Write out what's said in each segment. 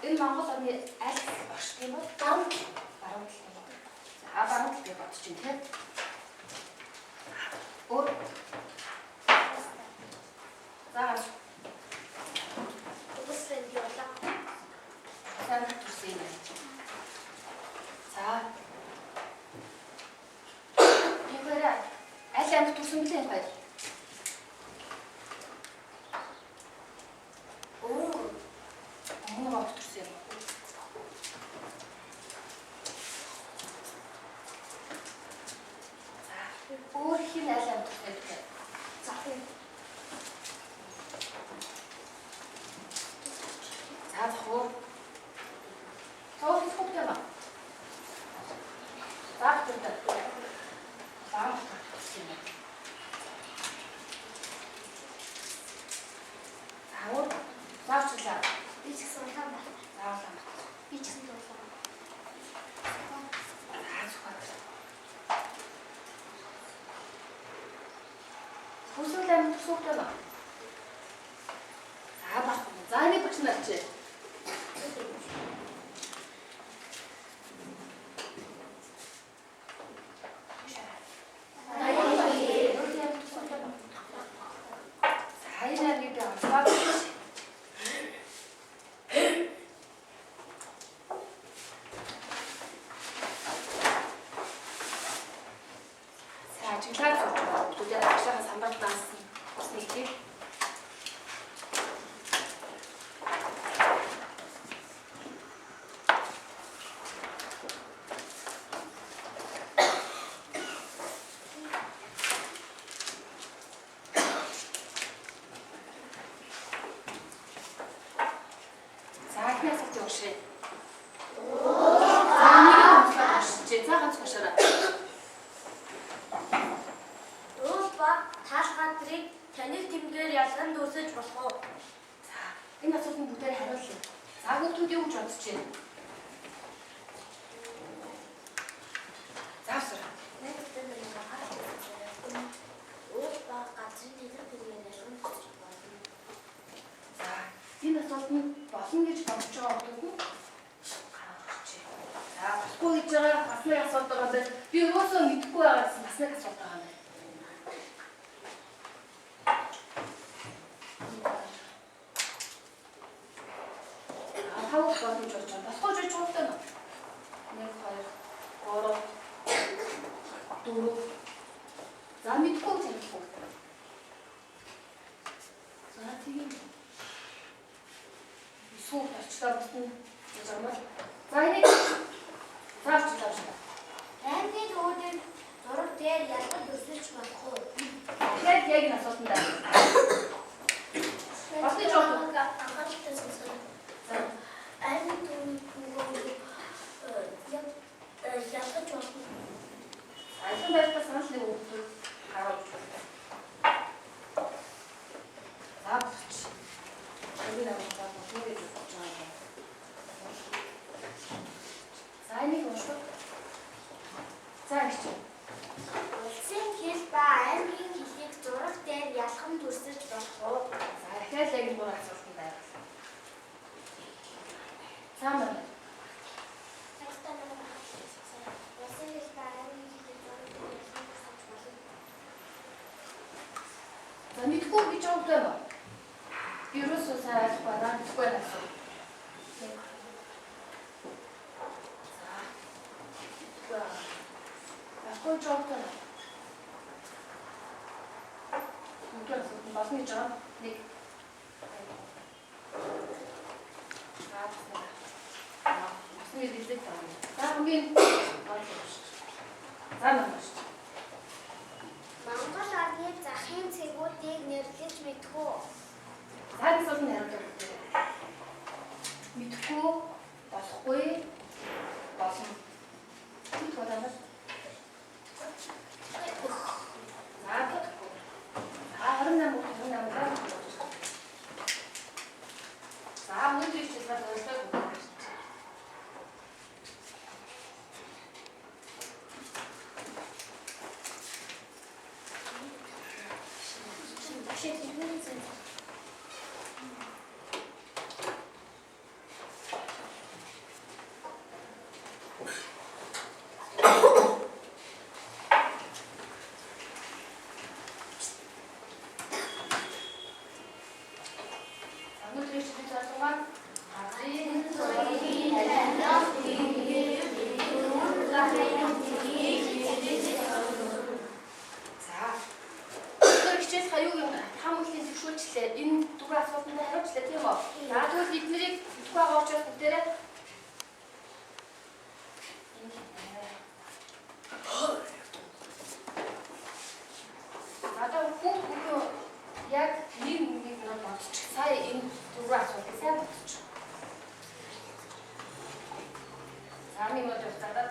Энэ Монгол орны аль багш тийм үү? Баруун талын. За баруун талыг бодож чинь тийм. Өөр. За. Үгүйсэнд явлаа. Сайн төрсөн юм. За. Юугаараа аль амт төрсөн бэлээ юм байна. Өнөөдрийн шилдэг зорилго маань газрын хичээл хаяугийн хам үеийн зөвшөөрчлээ. Энэ дөрвөн асуултанд хариуцлаа тийм үү? За тэгвэл эднэрийг тухайн гоочоос бүгдээрээ одоо хүүхдүүд яг нэг нь бодчих. Сая энэ дөрвөн асуултыг сайн бодчих. Сами мод явцадаа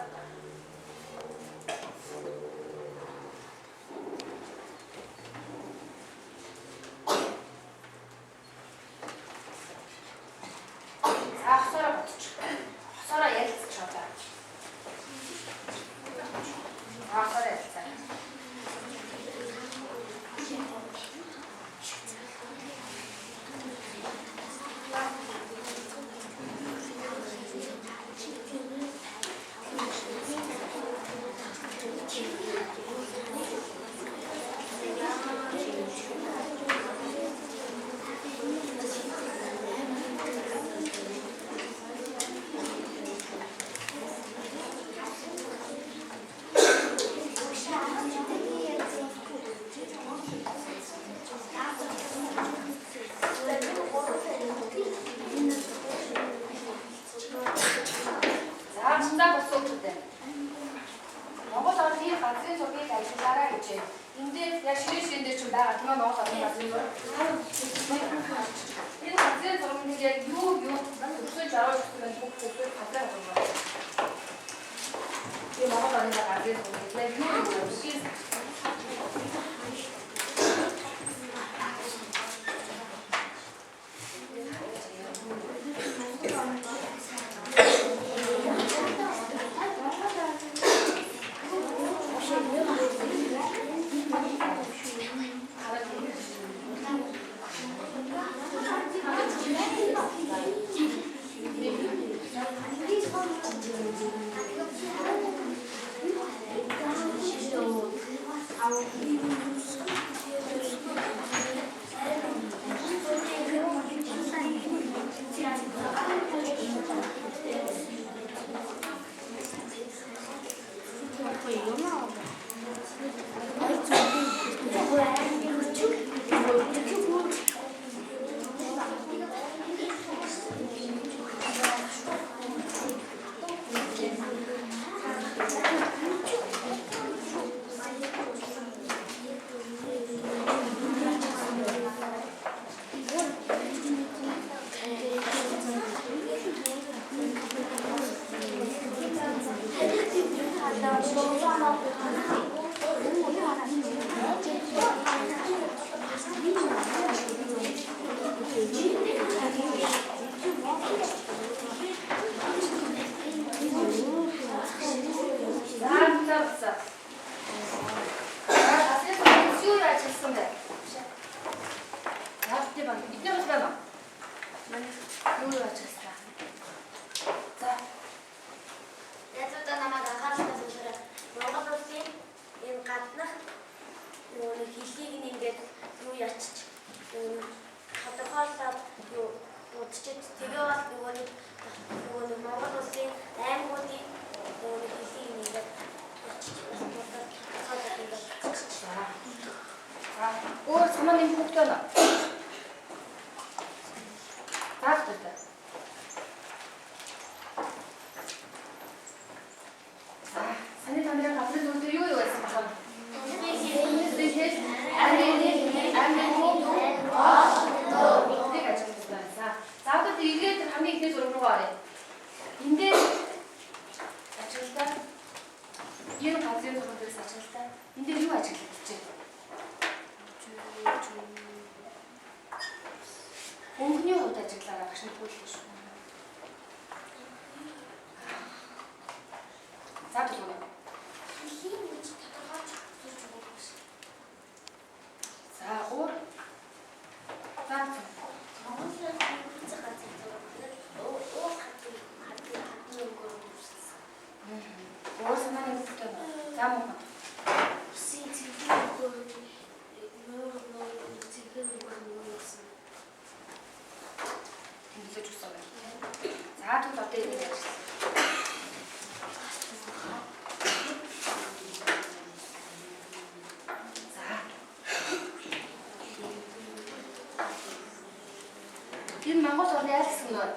Энэ Монгол орны аль хэсэг нөө?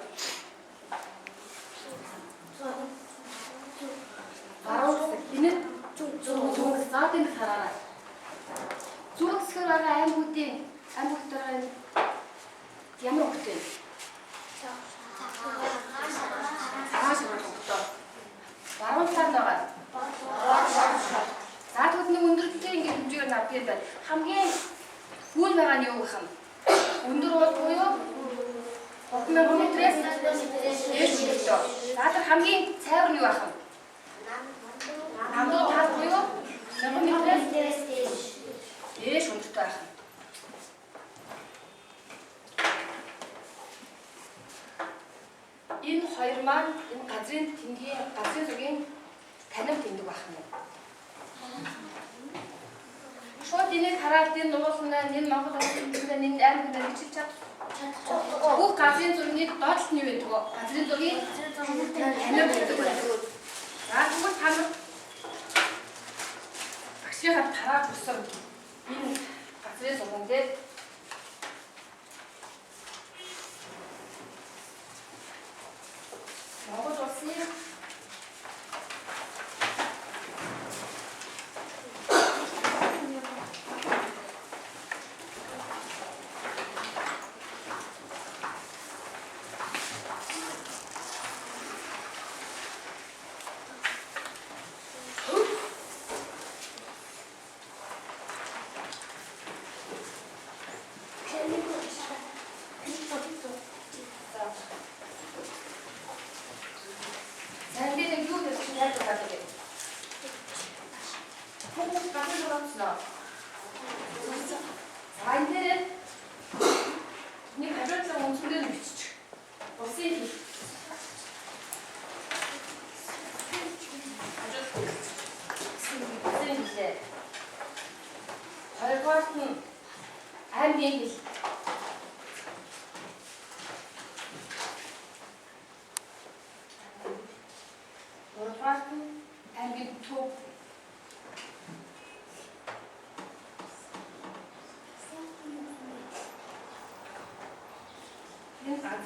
Баруун хэсэг. Энэ зүүн хэсэг. За тийм хараарай. Зүүн хэсгээр байгаа аймагууд байгаа ямар хөлт вэ? Цааш хөлтөө. Баруун талд байгаа. За тэгвэл нэг өндөртэй ингэ хэмжээгээр навдаг байна. Хамгийн гүн байгаа нь юу гэх юм? Өндөр бол буюу 3000 м-ээс дээш хөлтөө. За тэр хамгийн цайвар нь юу ах юм? Намдуу тал буюу 1000 м-ээс дээш өндөртэй байх юм. Энэ хоёр маань энэ газрын зургийн танив тэмдэг байх юм. Шууд энийг хараад энэ нуулна, энэ Монгол улсын тэмдэг, энэ аймаг дээр хичээж чадахгүй. Бүх газрын зургийн доотлолт нь юу вэ тэгвэл? Газрын зургийн танив тэмдэг байна. За тэгвэл та нар багшийнхаа тараа бүсэр энэ газрын зурган дээр Монгол улсын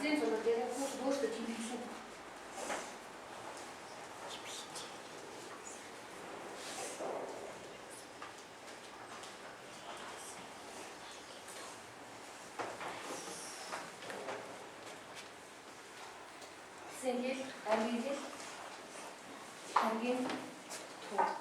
газрын зураг дээр өөртөө тэмдэглэн. Сэнгэл, аймгийн төв.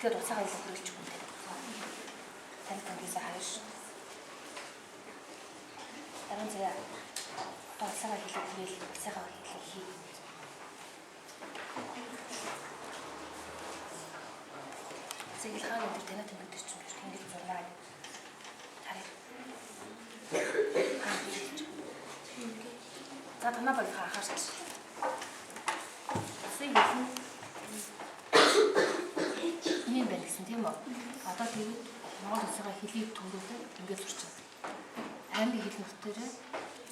Тэгэхээр уцаагаа илүү хөрөлж өгнө. Тань хараш. Дараа нь уцаагаа илүү хөрөл, уцаагаа илүү хий. Зээл хаана дээр танаа тэмдэг чинь ингэж зурнаа. Хараа. За танаа бол хахаарч. Зээл юм байна гэсэн байсан тийм үү? Одоо тэгээд Монгол улсынхаа хэлийг төрүүлээд ингээд сурч байгаа. Аймгийн хэл нутгаараа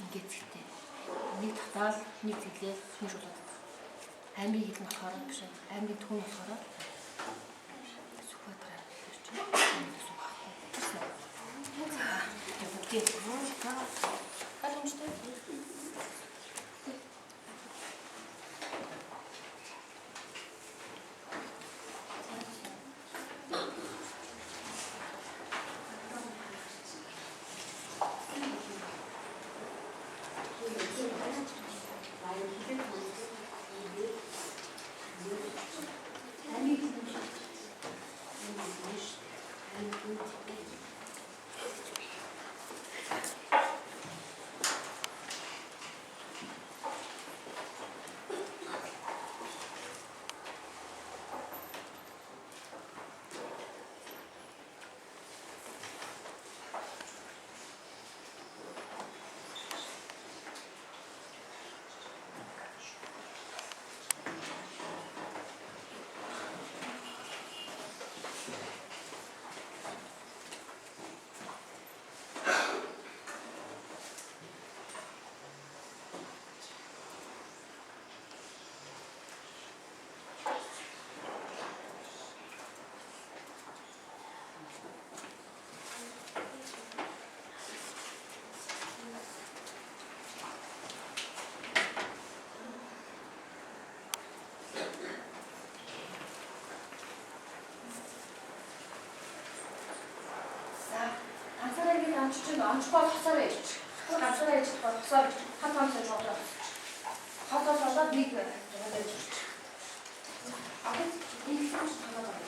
ингээд зэгтэй. Нэг татаал, нэг зэглээ, нэг шулууд. Аймгийн хэл нь болохоор биш. Аймгийн түүх нь болохоор Сүхбаатар гэж байна. Бүгдээ боломжтой. Анчгүй тасаараа ич. Ганцаараа ич тасаар хат хамсаж бодлоо. Хатаас болоод нэг байна. Аа энэ чинь танаа.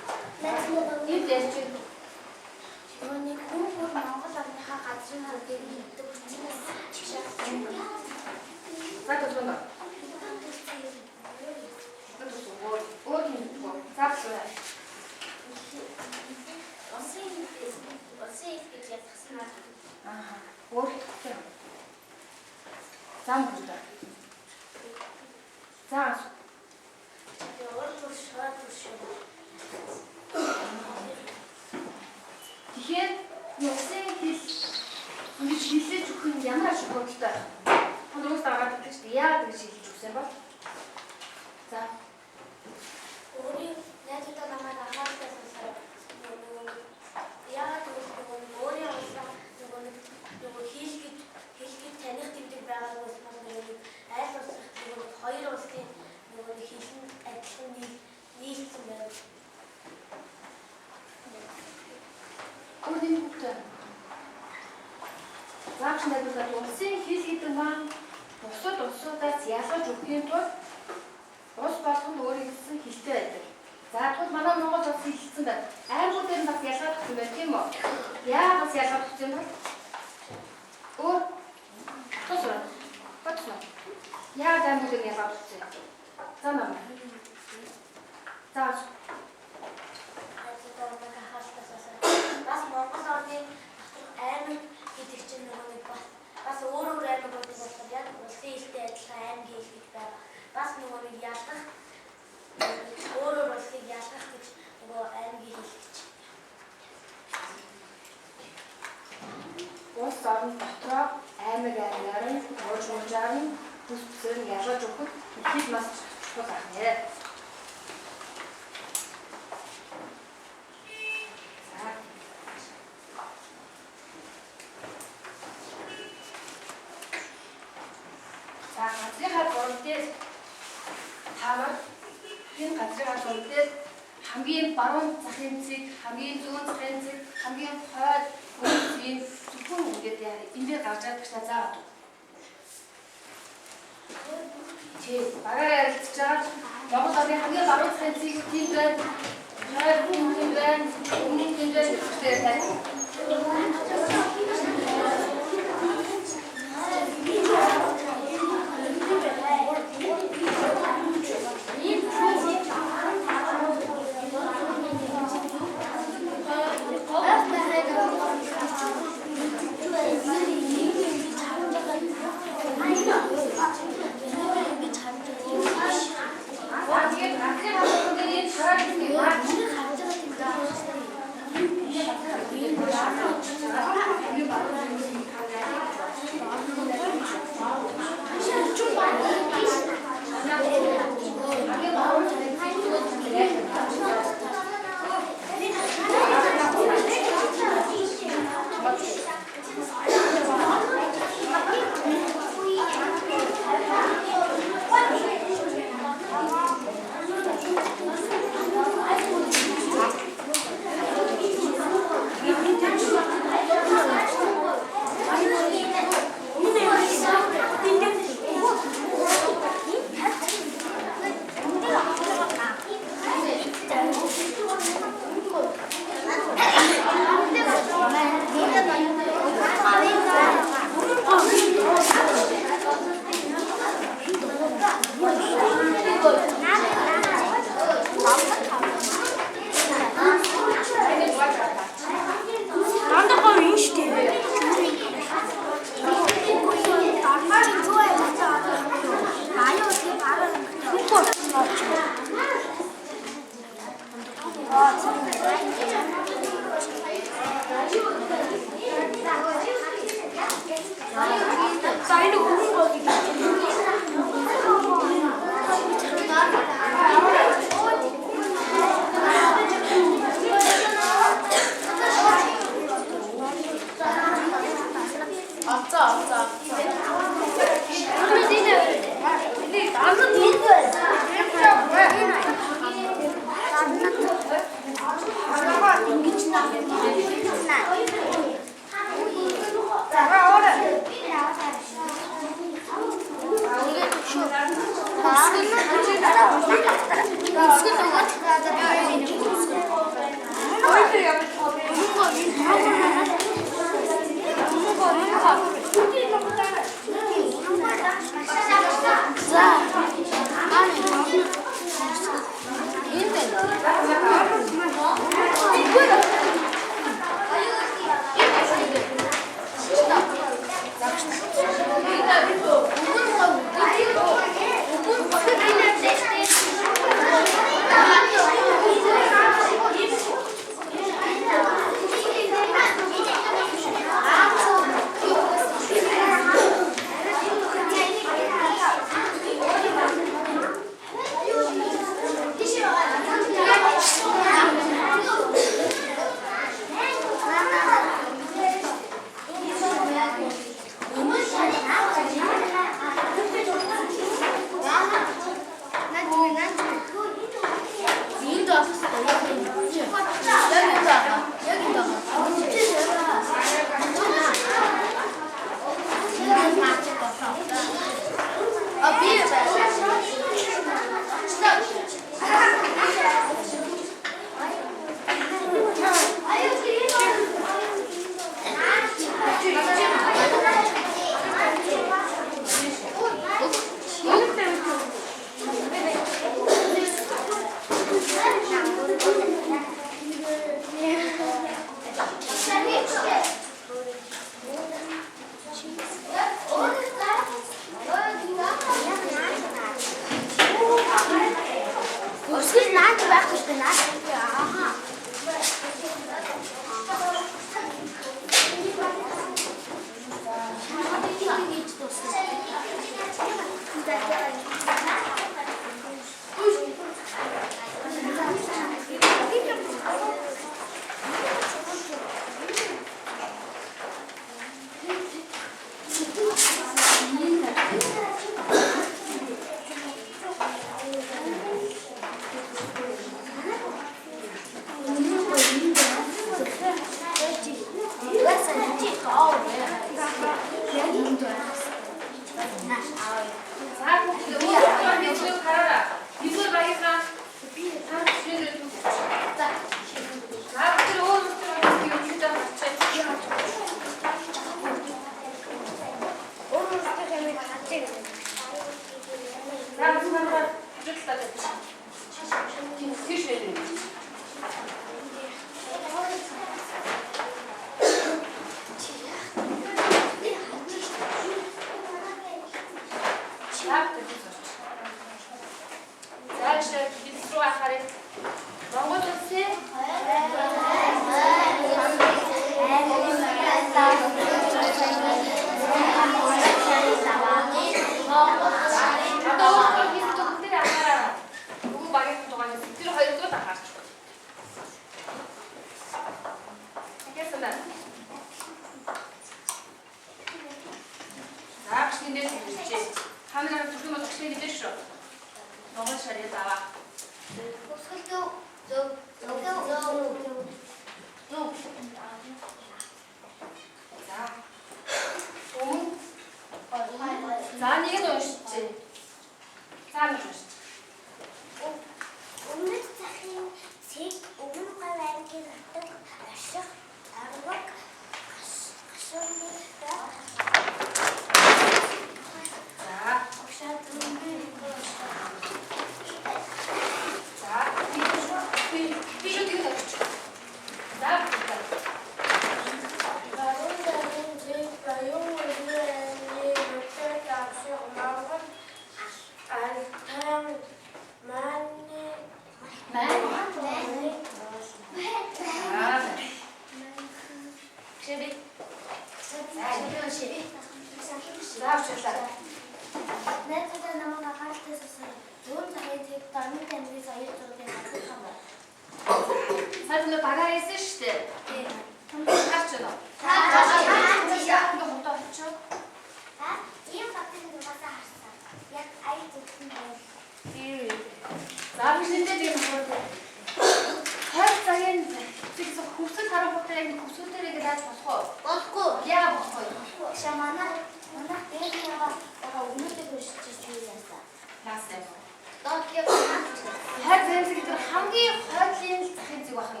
хамгийн хойлын захын зүг бахна.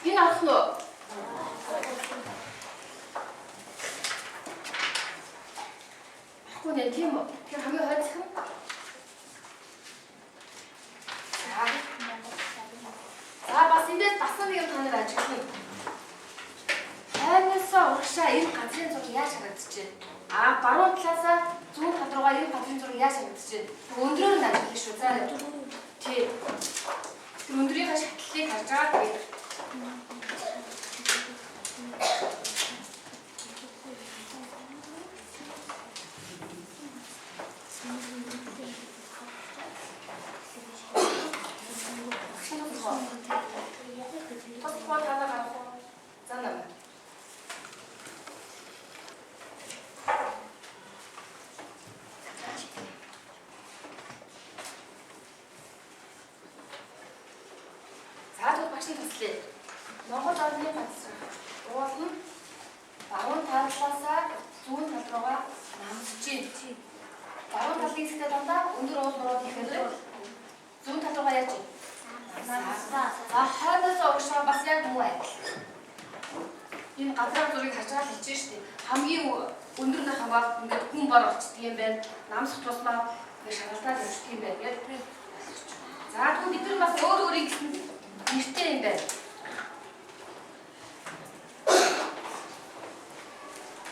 Энэ олох нь уу? нэ тийм үү. Тэр хамгийн хойцох юм. За бас эндээс бас нэг юм та нар ажиглах юм. Хайнасаа урагшаа энэ газрын зураг яаж харагдчихэ? Баруун талаасаа зүүн тал руугаа энэ газрын зураг яаж харагдчихэ? Өндрөөр нь ажиглах шүү. За тий. Тэр өндрийнхаа шатлалыг харж байгаа тэгээд Монгол орны газар уул нь баруун талаасаа зүүн тал руугаа намжиж байна. Баруун талын хэсэгтээ дандаа өндөр уул буруу ихээр зүүн тал руугаа яаж намжаа. Хойноос урагшаа бас яг муу адил. Энэ газар зургийг харж байгаа л хэлж штэ. Хамгийн өндөр нь хаваад ингээд хүн бор болчдөг юм байна. Намсах тусмаа ингээд шаналдаад явчихдаг юм байна. За тэгвэл бид нар бас өөр өөрийн гэсэн нэртэй юм байна.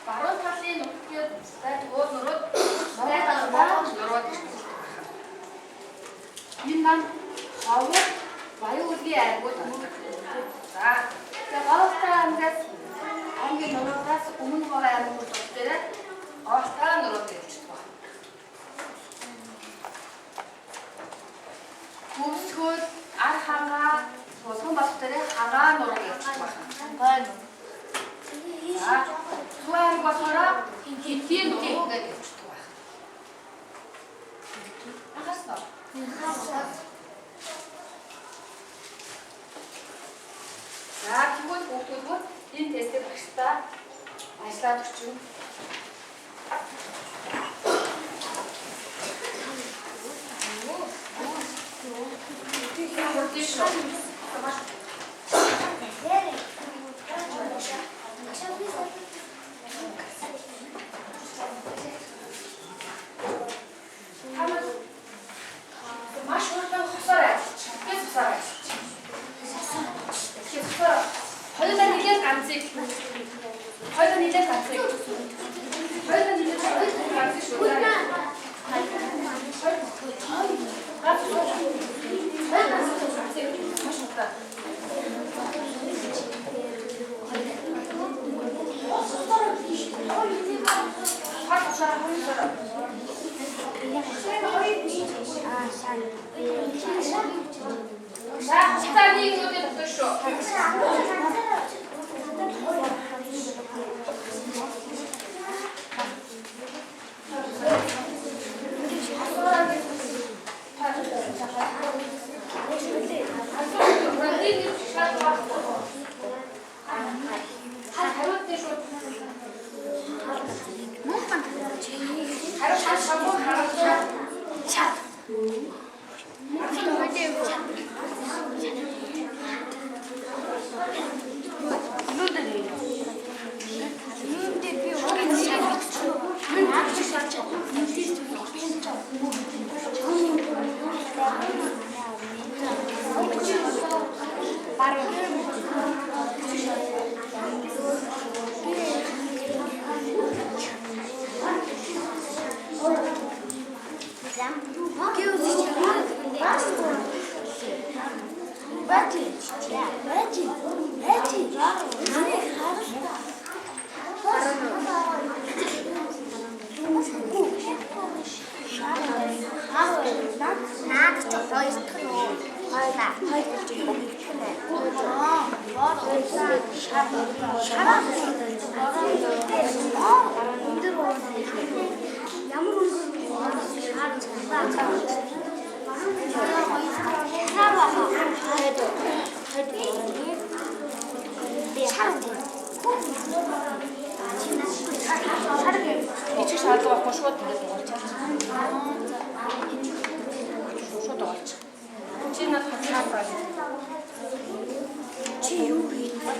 Баруун талын нутгийн байд өөр нурууд нурууд энэ маань хавар баян үлгийн аймагуд байна. За тэгээ гоолтай аймагаас ангийн нуруудаас өмнө гол аймагуд дээр гоолтай нурууд ирчихдэг байна. Хөвсгөл ар хагаа Улсын болох дээр хагаа нураг явчихдаг байна. Зүүн болохоор хэдийн нураг гэж явчихдаг байна. Ахаснаа. За тэгвэл бүгдгүүд энэ тестийг багштай ажиллаад өчнө. Ичиж шаардлагагүй шууд ингээд дуусчих. Шууд дуусчих. Чи над хатаа. Чи юу хийх вэ?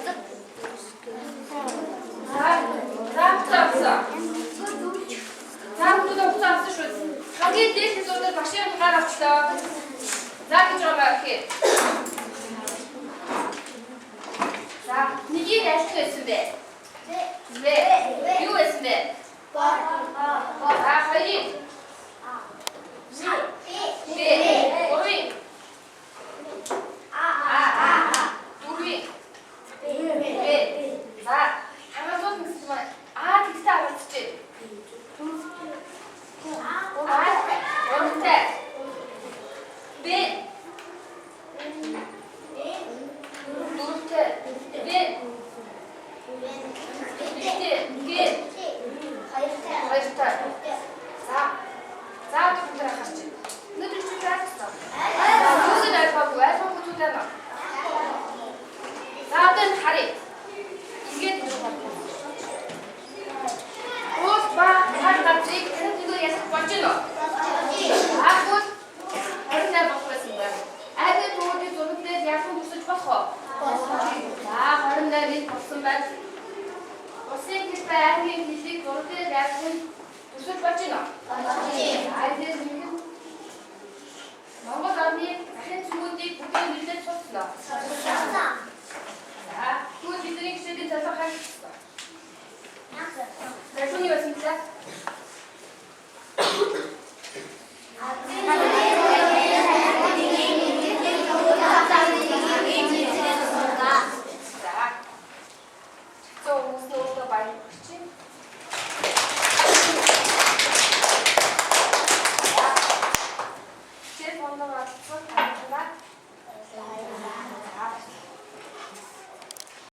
Заавал хамгийн дээд зүйлүүд машин гар авчлаа. За гэж байгаа гэхээр. За нэгийг альт байсан бэ? Бэ. Юу байсан бэ? За хоёрын. Бэ. Гурвын. Дөрвийн. Бэ. За хамгаалал гэсэн юм аа тэгтээ авчихжээ. Гуравтай. Бэ. Дөрөвтэй. Бэ. Гэ. Хоёртай. За дөрөвтэй харч. Өнөөдөр чи яасан? Юусын альфабет зүйлээ нэ. За одоо харъя. Ингээд Ус ба хар гадрыг тэр ясах болж байна уу? Ахвал орноо болохгүй юм. Айдын төвөдний зургуудээр яасан хүсэж болох уу? За 28-ыг болсон байна. Усын хэлбэр аймгийн хэлийг зургуудээр яасан хүсэж болж байна уу? Айдын Монгол орны захын цүмүүдийг бүгдийг нэлээд сурсан. За тэгвэл бидний гişүүдийн залуу хайрлаа. Районы баснаа. За. Зөө усноо баярлалаа.